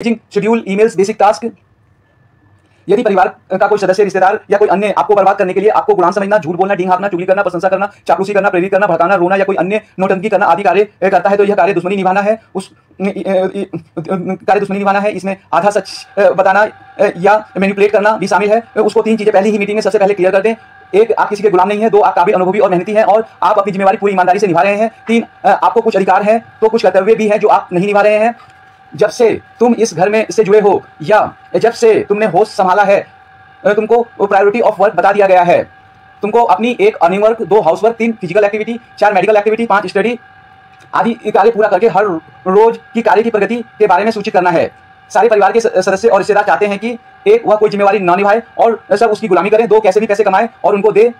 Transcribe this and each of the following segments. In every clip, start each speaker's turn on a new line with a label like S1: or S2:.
S1: Schedule, emails, basic task. यदि परिवार का कोई सदस्य, रिश्तेदार या कोई अन्य आपको बर्बाद करने के लिए आपको गुलाम समझना, झूठ बोलना, डींग हाँकना, चुगली करना, प्रशंसा करना, चापलूसी करना, प्रेरित करना, भड़काना, रोना या कोई अन्य नौटंकी करना आदि कार्य करता है तो यह कार्य दुश्मनी निभाना है। कार्य दुश्मनी निभाना है। इसमें आधा सच बताना या मैनिपुलेट करना भी शामिल है। उसको 3 चीजें पहली ही मीटिंग में सबसे पहले क्लियर कर दें। 1, आप किसी के गुलाम नहीं है। 2, आप काबिल, अनुभवी और मेहनती हैं और आप अपनी जिम्मेवारी पूरी ईमानदारी से निभा रहे हैं। 3, आपको कुछ अधिकार हैं तो कुछ कर्तव्य भी है जो आप नहीं निभा रहे हैं। जब से तुम इस घर में से जुड़े हो या जब से तुमने होश संभाला है, तुमको प्रायोरिटी ऑफ वर्क बता दिया गया है। तुमको अपनी 1 earning work, 2 house work, 3 physical activity, 4 medical activity, 5 study आदि कार्य पूरा करके हर रोज की कार्य की प्रगति के बारे में सूचित करना है। सारे परिवार के सदस्य और रिश्तेदार चाहते हैं कि 1, वह कोई जिम्मेवारी न निभाए और सब उसकी गुलामी करें। 2, कैसे भी पैसे कमाए और उनको दे।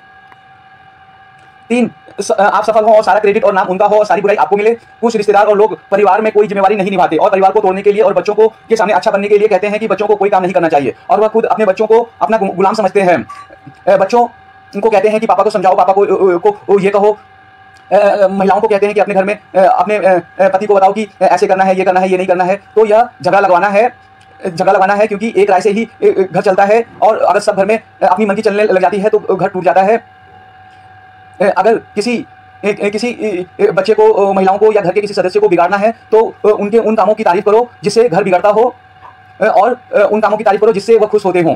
S1: 3, आप सफल हो और सारा क्रेडिट और नाम उनका हो और सारी बुराई आपको मिले। कुछ रिश्तेदार और लोग परिवार में कोई जिम्मेवारी नहीं निभाते और परिवार को तोड़ने के लिए और बच्चों को के सामने अच्छा बनने के लिए कहते हैं कि बच्चों को कोई काम नहीं करना चाहिए और वह खुद अपने बच्चों को अपना गुलाम समझते हैं। बच्चों को कहते हैं कि पापा को समझाओ, पापा को ये कहो। महिलाओं को कहते हैं कि अपने घर में अपने पति को बताओ कि ऐसे करना है, ये करना है, ये नहीं करना है। तो यह झगड़ा लगवाना है क्योंकि एक राय से ही घर चलता है और अगर सब घर में अपनी मन की चलने लग जाती है तो घर टूट जाता है। अगर किसी बच्चे को, महिलाओं को या घर के किसी सदस्य को बिगाड़ना है तो उनके उन कामों की तारीफ करो जिससे घर बिगड़ता हो और उन कामों की तारीफ करो जिससे वह खुश होते हों।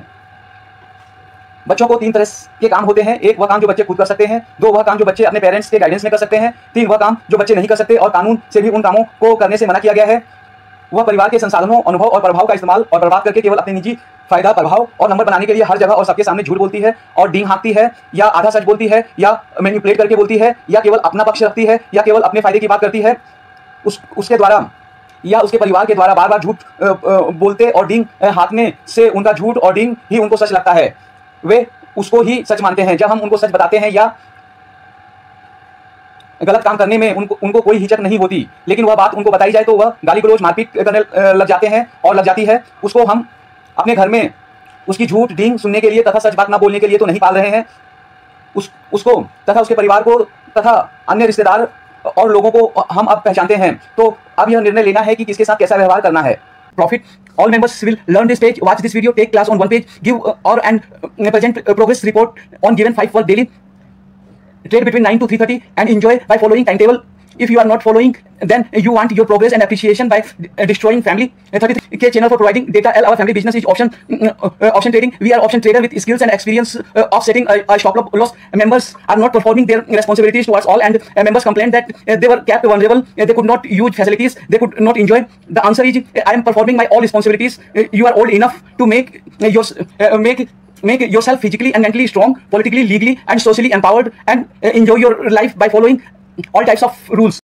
S1: बच्चों को 3 तरह के काम होते हैं। 1, वह काम जो बच्चे खुद कर सकते हैं। 2, वह काम जो बच्चे अपने पेरेंट्स के गाइडेंस में कर सकते हैं। 3, वह काम जो बच्चे नहीं कर सकते और कानून से भी उन कामों को करने से मना किया गया है। वह परिवार के संसाधनों, अनुभव और प्रभाव का इस्तेमाल और बर्बाद करके केवल अपने निजी फायदा, प्रभाव और नंबर बनाने के लिए हर जगह और सबके सामने झूठ बोलती है और डींग हाँकती है या आधा सच बोलती है या मैनिपुलेट करके बोलती है या केवल अपना पक्ष रखती है या केवल अपने फायदे की बात करती है। उसके द्वारा या उसके परिवार के द्वारा बार बार झूठ बोलते और डींग हाँकने से उनका झूठ और डींग ही उनको सच लगता है। वे उसको ही सच मानते हैं। जब हम उनको सच बताते हैं या गलत काम करने में उनको कोई हिचक नहीं होती, लेकिन वह बात उनको बताई जाए तो वह गाली गलौज, मारपीट करने लग जाते हैं और लग जाती है। उसको हम अपने घर में उसकी झूठ डींग सुनने के लिए तथा सच बात ना बोलने के लिए तो नहीं पाल रहे हैं। उसको तथा उसके परिवार को तथा अन्य रिश्तेदार और लोगों को हम अब पहचानते हैं। तो अब यह निर्णय लेना है कि किसके साथ कैसा व्यवहार करना है। Profit. All members will learn this page, watch this video, take class on 1 page, give and present progress report on given 5 work daily, trade between 9 to 3:30 and enjoy by following timetable. If you are not following, then you want your progress and appreciation by destroying family. 33K channel for providing data. Our family business is option trading. We are option trader with skills and experience of setting a stop loss. Members are not performing their responsibilities towards all, and members complained that they were kept vulnerable. They could not use facilities. They could not enjoy. The answer is, I am performing my all responsibilities. You are old enough to make yourself physically and mentally strong, politically, legally, and socially empowered, and enjoy your life by following all types of rules.